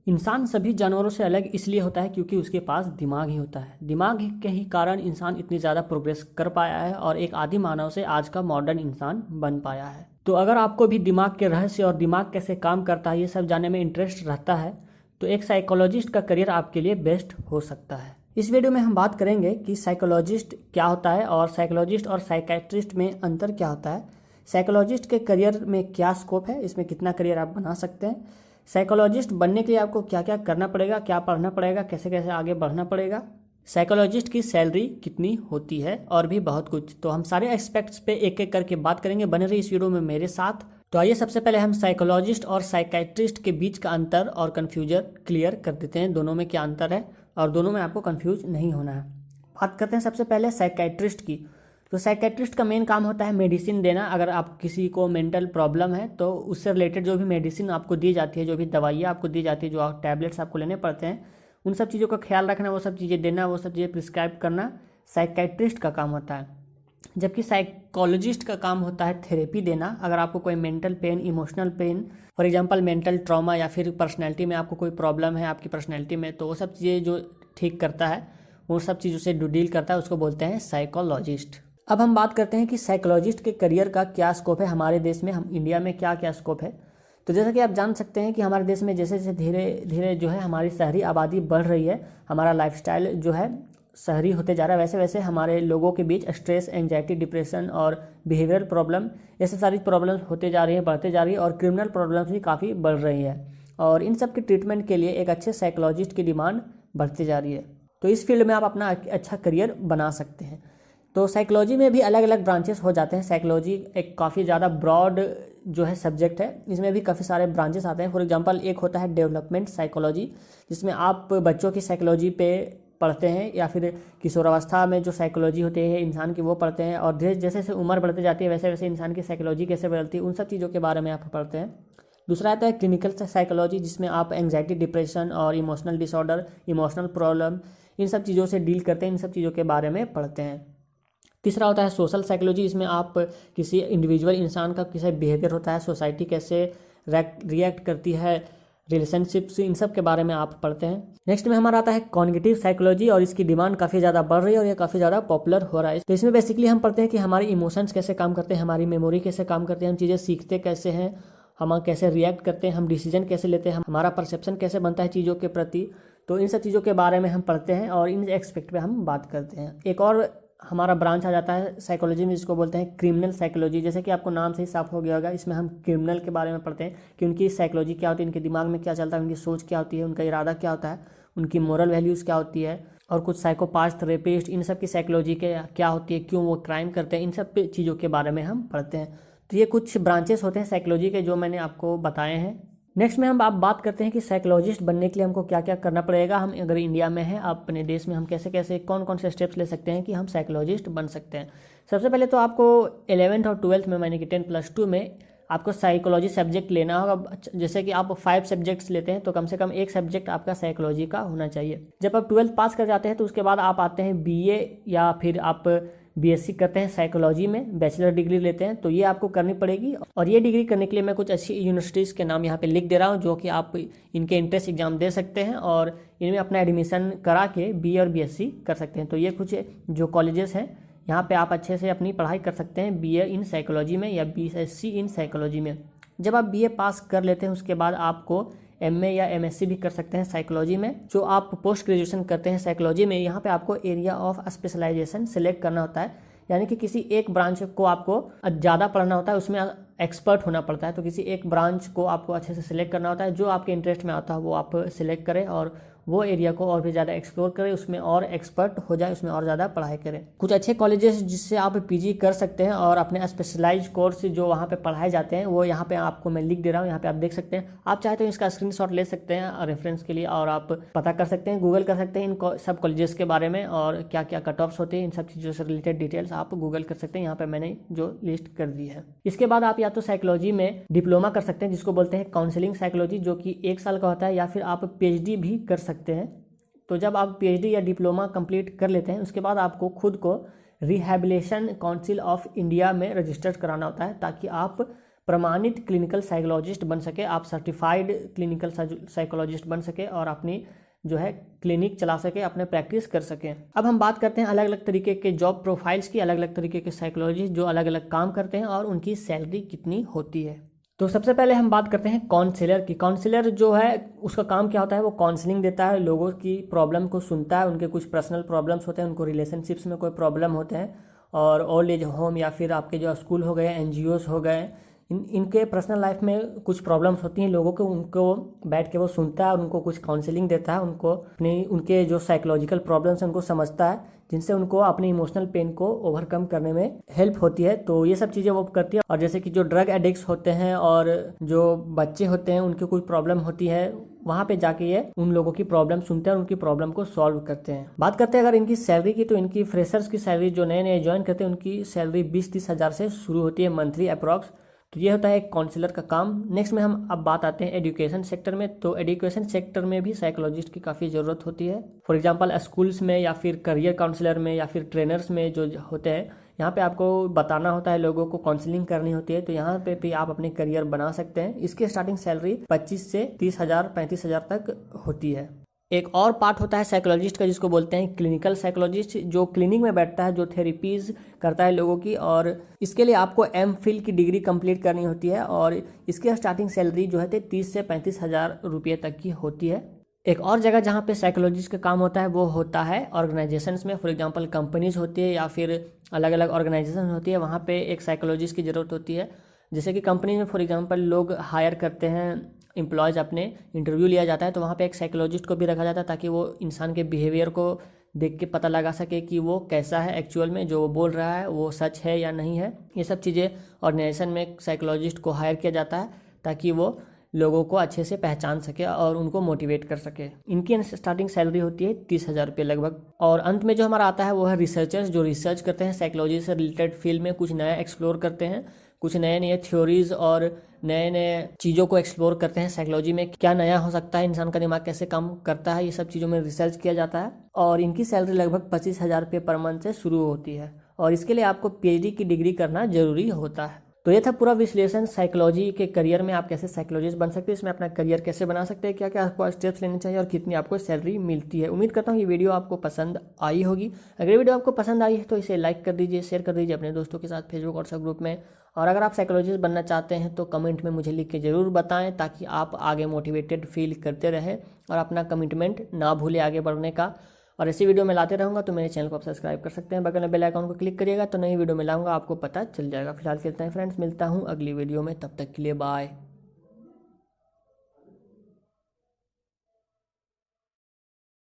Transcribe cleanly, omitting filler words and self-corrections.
इंसान सभी जानवरों से अलग इसलिए होता है क्योंकि उसके पास दिमाग ही होता है। दिमाग के ही कारण इंसान इतनी ज़्यादा प्रोग्रेस कर पाया है और एक आदि मानव से आज का मॉडर्न इंसान बन पाया है। तो अगर आपको भी दिमाग के रहस्य और दिमाग कैसे काम करता है ये सब जानने में इंटरेस्ट रहता है तो एक साइकोलॉजिस्ट का करियर आपके लिए बेस्ट हो सकता है। इस वीडियो में हम बात करेंगे कि साइकोलॉजिस्ट क्या होता है और साइकोलॉजिस्ट और साइकेट्रिस्ट में अंतर क्या होता है, साइकोलॉजिस्ट के करियर में क्या स्कोप है, इसमें कितना करियर आप बना सकते हैं, साइकोलॉजिस्ट बनने के लिए आपको क्या क्या करना पड़ेगा, क्या पढ़ना पड़ेगा, कैसे कैसे आगे बढ़ना पड़ेगा, साइकोलॉजिस्ट की सैलरी कितनी होती है और भी बहुत कुछ। तो हम सारे एस्पेक्ट्स पे एक एक करके बात करेंगे। बने रहिए इस वीडियो में मेरे साथ। तो आइए सबसे पहले हम साइकोलॉजिस्ट और साइकेट्रिस्ट के बीच का अंतर और कन्फ्यूजन क्लियर कर देते हैं, दोनों में क्या अंतर है और दोनों में आपको कन्फ्यूज नहीं होना है। बात करते हैं सबसे पहले साइकेट्रिस्ट की। तो साइकेट्रिस्ट का मेन काम होता है मेडिसिन देना। अगर आप किसी को मेंटल प्रॉब्लम है तो उससे रिलेटेड जो भी मेडिसिन आपको दी जाती है, जो भी दवाइयाँ आपको दी जाती है, जो टैबलेट्स आपको लेने पड़ते हैं, उन सब चीज़ों का ख्याल रखना, वो सब चीज़ें देना, वो सब चीज़ें प्रिस्क्राइब करना साइकेट्रिस्ट का काम होता है। जबकि साइकोलॉजिस्ट का काम होता है थेरेपी देना। अगर आपको कोई mental pen, emotional pain, for example mental trauma या फिर पर्सनैलिटी में आपको कोई प्रॉब्लम है आपकी पर्सनैलिटी में, तो वो सब चीज़ें जो ठीक करता है, वो सब चीज़ों से डील करता है, उसको बोलते हैं साइकोलॉजिस्ट। अब हम बात करते हैं कि साइकोलॉजिस्ट के करियर का क्या स्कोप है हमारे देश में, हम इंडिया में क्या क्या स्कोप है। तो जैसा कि आप जान सकते हैं कि हमारे देश में जैसे जैसे धीरे धीरे जो है हमारी शहरी आबादी बढ़ रही है, हमारा लाइफस्टाइल जो है शहरी होते जा रहा है, वैसे वैसे हमारे लोगों के बीच स्ट्रेस, एंजाइटी, डिप्रेशन और बिहेवियरल प्रॉब्लम, ऐसे सारी प्रॉब्लम्स होते जा रही है, बढ़ते जा रही है और क्रिमिनल प्रॉब्लम्स भी काफ़ी बढ़ रही है और इन सब के ट्रीटमेंट के लिए एक अच्छे साइकोलॉजिस्ट की डिमांड बढ़ती जा रही है। तो इस फील्ड में आप अपना अच्छा करियर बना सकते हैं। तो साइकोलॉजी में भी अलग अलग ब्रांचेस हो जाते हैं। साइकोलॉजी एक काफ़ी ज़्यादा ब्रॉड जो है सब्जेक्ट है, इसमें भी काफ़ी सारे ब्रांचेस आते हैं। फॉर एग्जांपल एक होता है डेवलपमेंट साइकोलॉजी, जिसमें आप बच्चों की साइकोलॉजी पे पढ़ते हैं या फिर किशोरावस्था में जो साइकोलॉजी होती है इंसान की वो पढ़ते हैं और जैसे जैसे उम्र बढ़ती जाती है वैसे वैसे इंसान की साइकोलॉजी कैसे बदलती है, उन सब चीज़ों के बारे में आप पढ़ते हैं। दूसरा आता है क्लिनिकल साइकोलॉजी, जिसमें आप एंग्जाइटी, डिप्रेशन और इमोशनल डिसऑर्डर, इमोशनल प्रॉब्लम, इन सब चीज़ों से डील करते हैं, इन सब चीज़ों के बारे में पढ़ते हैं। तीसरा होता है सोशल साइकोलॉजी, इसमें आप किसी इंडिविजुअल इंसान का कैसे बिहेवियर होता है, सोसाइटी कैसे रिएक्ट करती है, रिलेशनशिप्स, इन सब के बारे में आप पढ़ते हैं। नेक्स्ट में हमारा आता है कॉग्निटिव साइकोलॉजी और इसकी डिमांड काफ़ी ज़्यादा बढ़ रही है और ये काफ़ी ज़्यादा पॉपुलर हो रहा है। तो इसमें बेसिकली हम पढ़ते हैं कि हमारी इमोशंस कैसे काम करते हैं, हमारी मेमोरी कैसे काम करते हैं, हम चीज़ें सीखते कैसे हैं, हम कैसे रिएक्ट करते हैं, हम डिसीजन कैसे लेते हैं, हमारा परसेप्शन कैसे बनता है चीज़ों के प्रति। तो इन सब चीज़ों के बारे में हम पढ़ते हैं और इन एक्सपेक्ट पे हम बात करते हैं। एक और हमारा ब्रांच आ जाता है साइकोलॉजी में, जिसको बोलते हैं क्रिमिनल साइकोलॉजी। जैसे कि आपको नाम से ही साफ हो गया होगा, इसमें हम क्रिमिनल के बारे में पढ़ते हैं कि उनकी साइकोलॉजी क्या होती है, उनके दिमाग में क्या चलता है, उनकी सोच क्या होती है, उनका इरादा क्या होता है, उनकी मोरल वैल्यूज़ क्या होती है और कुछ साइकोपाथ, रेपिस्ट, इन सब की साइकोलॉजी के क्या होती है, क्यों वो क्राइम करते हैं, इन सब चीज़ों के बारे में हम पढ़ते हैं। तो ये कुछ ब्रांचेस होते हैं साइकोलॉजी के जो मैंने आपको बताए हैं। नेक्स्ट में हम आप बात करते हैं कि साइकोलॉजिस्ट बनने के लिए हमको क्या क्या करना पड़ेगा। हम अगर इंडिया में हैं, अपने देश में, हम कैसे कैसे कौन कौन से स्टेप्स ले सकते हैं कि हम साइकोलॉजिस्ट बन सकते हैं। सबसे पहले तो आपको 11th और 12th में, यानी कि 10+2 में आपको साइकोलॉजी सब्जेक्ट लेना होगा। जैसे कि आप 5 सब्जेक्ट्स लेते हैं तो कम से कम एक सब्जेक्ट आपका साइकोलॉजी का होना चाहिए। जब आप 12th पास कर जाते हैं तो उसके बाद आप आते हैं BA या फिर आप BSc करते हैं साइकोलॉजी में, बैचलर डिग्री लेते हैं, तो ये आपको करनी पड़ेगी। और ये डिग्री करने के लिए मैं कुछ अच्छी यूनिवर्सिटीज़ के नाम यहाँ पे लिख दे रहा हूँ जो कि आप इनके एंट्रेंस एग्जाम दे सकते हैं और इनमें अपना एडमिशन करा के BA और BSc कर सकते हैं। तो ये कुछ जो कॉलेजेस हैं यहाँ पे आप अच्छे से अपनी पढ़ाई कर सकते हैं, BA इन साइकोलॉजी में या BSc इन साइकोलॉजी में। जब आप BA पास कर लेते हैं उसके बाद आपको MA या MSc भी कर सकते हैं साइकोलॉजी में। जो आप पोस्ट ग्रेजुएशन करते हैं साइकोलॉजी में, यहाँ पे आपको एरिया ऑफ स्पेशलाइजेशन सेलेक्ट करना होता है, यानी कि किसी एक ब्रांच को आपको ज़्यादा पढ़ना होता है, उसमें एक्सपर्ट होना पड़ता है। तो किसी एक ब्रांच को आपको अच्छे से सिलेक्ट करना होता है, जो आपके इंटरेस्ट में आता है वो आप सिलेक्ट करें और वो एरिया को और भी ज़्यादा एक्सप्लोर करें, उसमें और एक्सपर्ट हो जाए, उसमें और ज़्यादा पढ़ाई करें। कुछ अच्छे कॉलेजेस जिससे आप PG कर सकते हैं और अपने स्पेशलाइज्ड कोर्स जो वहाँ पे पढ़ाए जाते हैं वो यहाँ पे आपको मैं लिख दे रहा हूँ, यहाँ पे आप देख सकते हैं। आप चाहे तो इसका स्क्रीनशॉट ले सकते हैं रेफरेंस के लिए और आप पता कर सकते हैं, गूगल कर सकते हैं इन सब कॉलेजेस के बारे में और क्या क्या कट ऑफ्स होते हैं, इन सब चीज़ों से रिलेटेड डिटेल्स आप गूगल कर सकते हैं। यहाँ पर मैंने जो लिस्ट कर दी है। इसके बाद आप या तो साइकोलॉजी में डिप्लोमा कर सकते हैं जिसको बोलते हैं काउंसलिंग साइकोलॉजी, जो कि 1 साल का होता है, या फिर आप PhD भी कर सकते हैं। तो जब आप PhD या डिप्लोमा कंप्लीट कर लेते हैं उसके बाद आपको खुद को रिहैबिलिटेशन काउंसिल ऑफ इंडिया में रजिस्टर कराना होता है, ताकि आप प्रमाणित क्लिनिकल साइकोलॉजिस्ट बन सके, आप सर्टिफाइड क्लिनिकल साइकोलॉजिस्ट बन सके और अपनी जो है क्लिनिक चला सके, अपने प्रैक्टिस कर सकें। अब हम बात करते हैं अलग अलग तरीके के जॉब प्रोफाइल्स की, अलग अलग तरीके के साइकोलॉजिस्ट जो अलग अलग काम करते हैं और उनकी सैलरी कितनी होती है। तो सबसे पहले हम बात करते हैं काउंसलर की। काउंसलर जो है उसका काम क्या होता है, वो काउंसलिंग देता है, लोगों की प्रॉब्लम को सुनता है, उनके कुछ पर्सनल प्रॉब्लम्स होते हैं, उनको रिलेशनशिप्स में कोई प्रॉब्लम होते हैं, और ओल्ड एज होम या फिर आपके जो स्कूल हो गए, एनजीओस हो गए, इनके पर्सनल लाइफ में कुछ प्रॉब्लम्स होती हैं लोगों को, उनको बैठ के वो सुनता है और उनको कुछ काउंसलिंग देता है, उनको अपनी उनके जो साइकोलॉजिकल प्रॉब्लम्स हैं उनको समझता है, जिनसे उनको अपने इमोशनल पेन को ओवरकम करने में हेल्प होती है। तो ये सब चीज़ें वो करती है। और जैसे कि जो ड्रग एडिक्ट्स होते हैं और जो बच्चे होते हैं उनकी कोई प्रॉब्लम होती है, वहाँ पे जाके ये उन लोगों की प्रॉब्लम सुनते हैं और उनकी प्रॉब्लम को सॉल्व करते हैं। बात करते हैं अगर इनकी सैलरी की, तो इनकी फ्रेशर्स की सैलरी जो नए नए ज्वाइन करते हैं उनकी सैलरी 20-30 हज़ार से शुरू होती है मंथली अप्रॉक्स। तो ये होता है एक काउंसलर का काम। नेक्स्ट में हम अब बात आते हैं एजुकेशन सेक्टर में। तो एजुकेशन सेक्टर में भी साइकोलॉजिस्ट की काफ़ी ज़रूरत होती है। फॉर एग्जांपल स्कूल्स में या फिर करियर काउंसलर में या फिर ट्रेनर्स में जो होते हैं, यहाँ पे आपको बताना होता है, लोगों को काउंसलिंग करनी होती है। तो यहाँ पे भी आप अपने करियर बना सकते हैं। इसकी स्टार्टिंग सैलरी 25 से 30 हज़ार 35 हज़ार तक होती है। एक और पार्ट होता है साइकोलॉजिस्ट का जिसको बोलते हैं क्लिनिकल साइकोलॉजिस्ट, जो क्लिनिक में बैठता है, जो थेरेपीज करता है लोगों की, और इसके लिए आपको MPhil की डिग्री कंप्लीट करनी होती है और इसकी स्टार्टिंग सैलरी जो है 30 से 35 हज़ार रुपये तक की होती है। एक और जगह जहाँ पे साइकोलॉजिस्ट का काम होता है वो होता है ऑर्गेनाइजेशंस में। फॉर एग्जांपल कंपनीज होती है या फिर अलग अलग ऑर्गेनाइजेशन होती है, वहाँ पे एक साइकोलॉजिस्ट की ज़रूरत होती है। जैसे कि कंपनी में फॉर एग्जांपल लोग हायर करते हैं एम्प्लॉयज़, अपने इंटरव्यू लिया जाता है, तो वहाँ पे एक साइकोलॉजिस्ट को भी रखा जाता है ताकि वो इंसान के बिहेवियर को देख के पता लगा सके कि वो कैसा है एक्चुअल में, जो वो बोल रहा है वो सच है या नहीं है। ये सब चीज़ें ऑर्गेनाइजेशन में साइकोलॉजिस्ट को हायर किया जाता है ताकि वो लोगों को अच्छे से पहचान सके और उनको मोटिवेट कर सके। इनकी स्टार्टिंग सैलरी होती है 30 हज़ार रुपये लगभग। और अंत में जो हमारा आता है वो है रिसर्चर्स, जो रिसर्च करते हैं साइकोलॉजी से रिलेटेड फील्ड में, कुछ नया एक्सप्लोर करते हैं, कुछ नए नए थ्योरीज और नए नए चीज़ों को एक्सप्लोर करते हैं। साइकोलॉजी में क्या नया हो सकता है, इंसान का दिमाग कैसे काम करता है, ये सब चीज़ों में रिसर्च किया जाता है। और इनकी सैलरी लगभग 25 हज़ार रुपये पर मंथ से शुरू होती है और इसके लिए आपको PhD की डिग्री करना जरूरी होता है। तो ये था पूरा विश्लेषण साइकोलॉजी के करियर में आप कैसे साइकोलॉजिस्ट बन सकते हैं, इसमें अपना करियर कैसे बना सकते हैं, क्या क्या आपको स्टेप्स लेने चाहिए और कितनी आपको सैलरी मिलती है। उम्मीद करता हूँ ये वीडियो आपको पसंद आई होगी। अगर ये वीडियो आपको पसंद आई है तो इसे लाइक कर दीजिए, शेयर कर दीजिए अपने दोस्तों के साथ फेसबुक व्हाट्सएप ग्रुप में। और अगर आप साइकोलॉजिस्ट बनना चाहते हैं तो कमेंट में मुझे लिख के ज़रूर बताएं ताकि आप आगे मोटिवेटेड फील करते रहें और अपना कमिटमेंट ना भूलें आगे बढ़ने का। और ऐसी वीडियो मैं लाते रहूँगा, तो मेरे चैनल को आप सब्सक्राइब कर सकते हैं, बगल में बेल आइकन को क्लिक करिएगा तो नई वीडियो में लाऊंगा आपको पता चल जाएगा। फिलहाल खेलते हैं फ्रेंड्स, मिलता हूँ अगली वीडियो में, तब तक के लिए बाय।